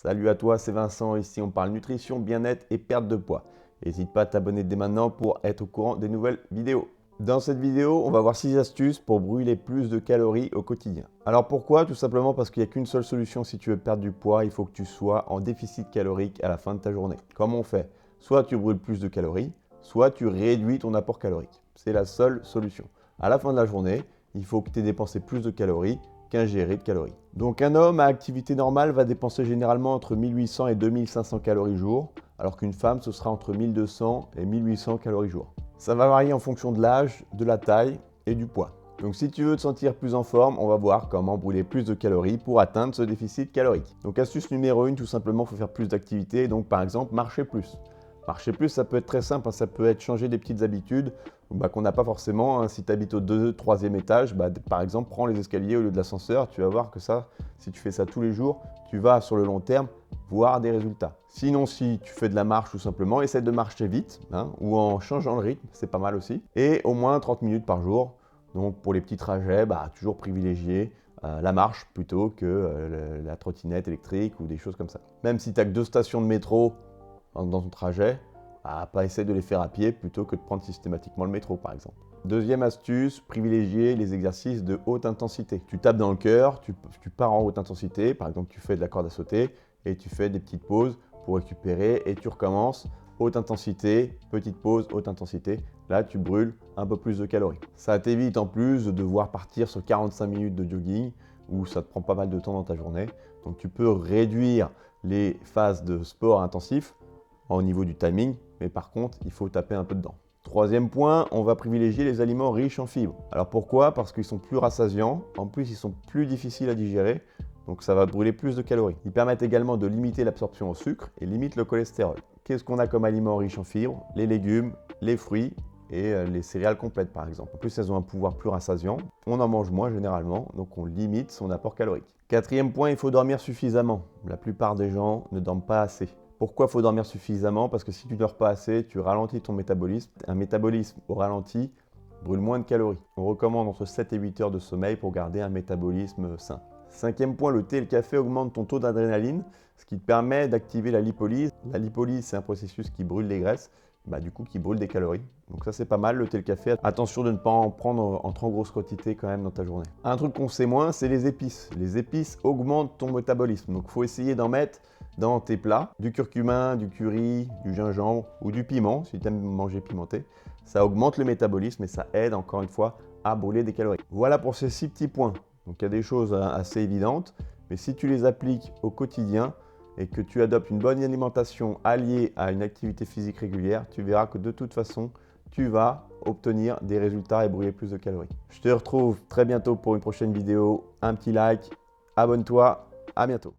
Salut à toi, c'est Vincent. Ici, on parle nutrition, bien-être et perte de poids. N'hésite pas à t'abonner dès maintenant pour être au courant des nouvelles vidéos. Dans cette vidéo, on va voir 6 astuces pour brûler plus de calories au quotidien. Alors pourquoi? Tout simplement parce qu'il n'y a qu'une seule solution si tu veux perdre du poids. Il faut que tu sois en déficit calorique à la fin de ta journée. Comment on fait? Soit tu brûles plus de calories, soit tu réduis ton apport calorique. C'est la seule solution. À la fin de la journée, il faut que tu aies dépensé plus de calories qu'ingéré de calories. Donc un homme à activité normale va dépenser généralement entre 1800 et 2500 calories jour, alors qu'une femme ce sera entre 1200 et 1800 calories jour. Ça va varier en fonction de l'âge, de la taille et du poids. Donc si tu veux te sentir plus en forme, on va voir comment brûler plus de calories pour atteindre ce déficit calorique. Donc astuce numéro 1, tout simplement, il faut faire plus d'activités, donc par exemple marcher plus. Marcher plus, ça peut être très simple, ça peut être changer des petites habitudes qu'on n'a pas forcément. Si tu habites au 2e, 3e étage, par exemple, prends les escaliers au lieu de l'ascenseur. Tu vas voir que ça, si tu fais ça tous les jours, tu vas sur le long terme voir des résultats. Sinon, si tu fais de la marche tout simplement, essaie de marcher vite ou en changeant le rythme, c'est pas mal aussi. Et au moins 30 minutes par jour. Donc pour les petits trajets, toujours privilégier la marche plutôt que la trottinette électrique ou des choses comme ça. Même si tu n'as que 2 stations de métro dans ton trajet, pas essayer de les faire à pied plutôt que de prendre systématiquement le métro par exemple. Deuxième astuce, privilégier les exercices de haute intensité. Tu tapes dans le cœur, tu pars en haute intensité, par exemple tu fais de la corde à sauter et tu fais des petites pauses pour récupérer et tu recommences haute intensité, petite pause, haute intensité. Là, tu brûles un peu plus de calories. Ça t'évite en plus de devoir partir sur 45 minutes de jogging où ça te prend pas mal de temps dans ta journée. Donc tu peux réduire les phases de sport intensif au niveau du timing, mais par contre, il faut taper un peu dedans. Troisième point, on va privilégier les aliments riches en fibres. Alors pourquoi? Parce qu'ils sont plus rassasiants, en plus ils sont plus difficiles à digérer, donc ça va brûler plus de calories. Ils permettent également de limiter l'absorption au sucre et limitent le cholestérol. Qu'est-ce qu'on a comme aliments riches en fibres? Les légumes, les fruits et les céréales complètes par exemple. En plus, elles ont un pouvoir plus rassasiant. On en mange moins généralement, donc on limite son apport calorique. Quatrième point, il faut dormir suffisamment. La plupart des gens ne dorment pas assez. Pourquoi il faut dormir suffisamment? Parce que si tu ne dors pas assez, tu ralentis ton métabolisme. Un métabolisme au ralenti brûle moins de calories. On recommande entre 7 et 8 heures de sommeil pour garder un métabolisme sain. Cinquième point, le thé et le café augmentent ton taux d'adrénaline, ce qui te permet d'activer la lipolyse. La lipolyse, c'est un processus qui brûle les graisses, du coup qui brûle des calories. Donc ça c'est pas mal, le thé et le café. Attention de ne pas en prendre en trop grosse quantité quand même dans ta journée. Un truc qu'on sait moins, c'est les épices. Les épices augmentent ton métabolisme, donc il faut essayer d'en mettre dans tes plats, du curcuma, du curry, du gingembre ou du piment, si tu aimes manger pimenté. Ça augmente le métabolisme et ça aide encore une fois à brûler des calories. Voilà pour ces 6 petits points. Donc il y a des choses assez évidentes, mais si tu les appliques au quotidien et que tu adoptes une bonne alimentation alliée à une activité physique régulière, tu verras que de toute façon, tu vas obtenir des résultats et brûler plus de calories. Je te retrouve très bientôt pour une prochaine vidéo. Un petit like, abonne-toi, à bientôt.